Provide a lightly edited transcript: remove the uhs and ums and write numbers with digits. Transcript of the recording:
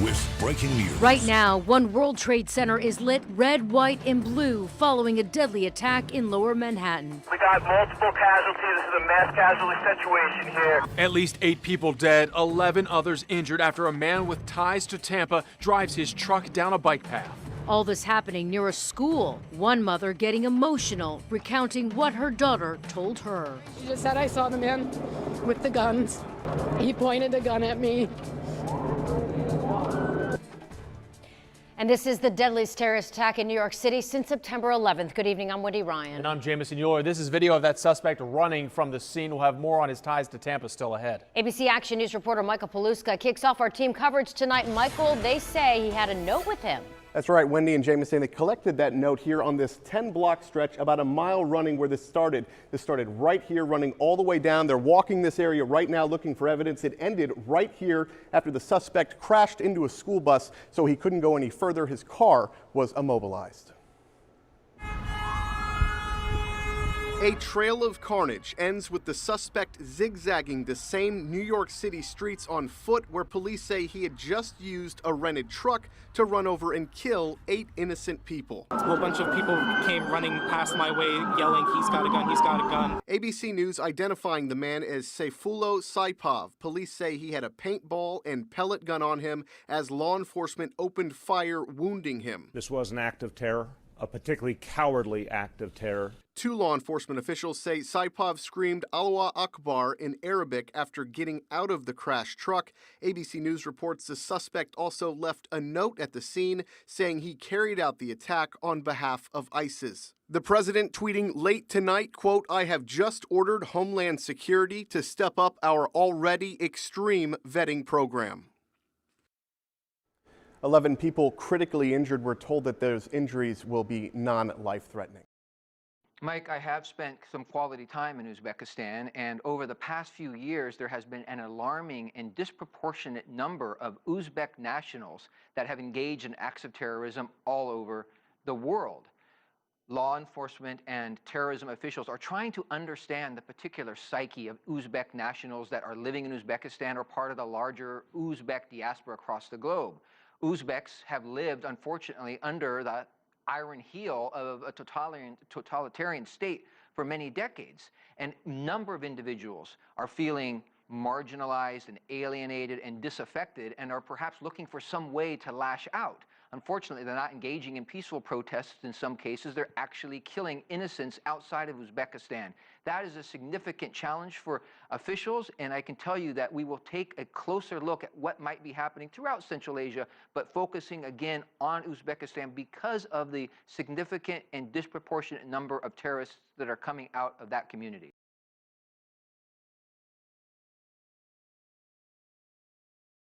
with breaking news. Right now, One World Trade Center is lit red, white, and blue following a deadly attack in Lower Manhattan. We got multiple casualties. This is a mass casualty situation here. At least 8 people dead, 11 others injured after a man with ties to Tampa drives his truck down a bike path. All this happening near a school. One mother getting emotional, recounting what her daughter told her. She just said, I saw the man with the guns. He pointed a gun at me. And this is the deadliest terrorist attack in New York City since September 11th. Good evening, I'm Wendy Ryan. And I'm Jamison Euler. This is video of that suspect running from the scene. We'll have more on his ties to Tampa still ahead. ABC Action News reporter Michael Paluska kicks off our team coverage tonight. Michael, they say he had a note with him. That's right, Wendy and Jamison, they collected that note here on this 10-block stretch, about a mile running where this started. This started right here, running all the way down. They're walking this area right now looking for evidence. It ended right here after the suspect crashed into a school bus, so he couldn't go any further. His car was immobilized. A trail of carnage ends with the suspect zigzagging the same New York City streets on foot, where police say he had just used a rented truck to run over and kill 8 innocent people. A whole bunch of people came running past my way yelling, he's got a gun, he's got a gun. ABC News identifying the man as Sayfullo Saipov. Police say he had a paintball and pellet gun on him as law enforcement opened fire, wounding him. This was an act of terror, a particularly cowardly act of terror. 2 law enforcement officials say Saipov screamed Allahu Akbar in Arabic after getting out of the crashed truck. ABC News reports the suspect also left a note at the scene saying he carried out the attack on behalf of ISIS. The president tweeting late tonight, quote, I have just ordered Homeland Security to step up our already extreme vetting program. 11 people critically injured. We're told that those injuries will be non-life-threatening. Mike, I have spent some quality time in Uzbekistan, and over the past few years, there has been an alarming and disproportionate number of Uzbek nationals that have engaged in acts of terrorism all over the world. Law enforcement and terrorism officials are trying to understand the particular psyche of Uzbek nationals that are living in Uzbekistan or part of the larger Uzbek diaspora across the globe. Uzbeks have lived, unfortunately, under the iron heel of a totalitarian state for many decades. And a number of individuals are feeling marginalized and alienated and disaffected and are perhaps looking for some way to lash out. Unfortunately, they're not engaging in peaceful protests in some cases. They're actually killing innocents outside of Uzbekistan. That is a significant challenge for officials, and I can tell you that we will take a closer look at what might be happening throughout Central Asia, but focusing again on Uzbekistan because of the significant and disproportionate number of terrorists that are coming out of that community.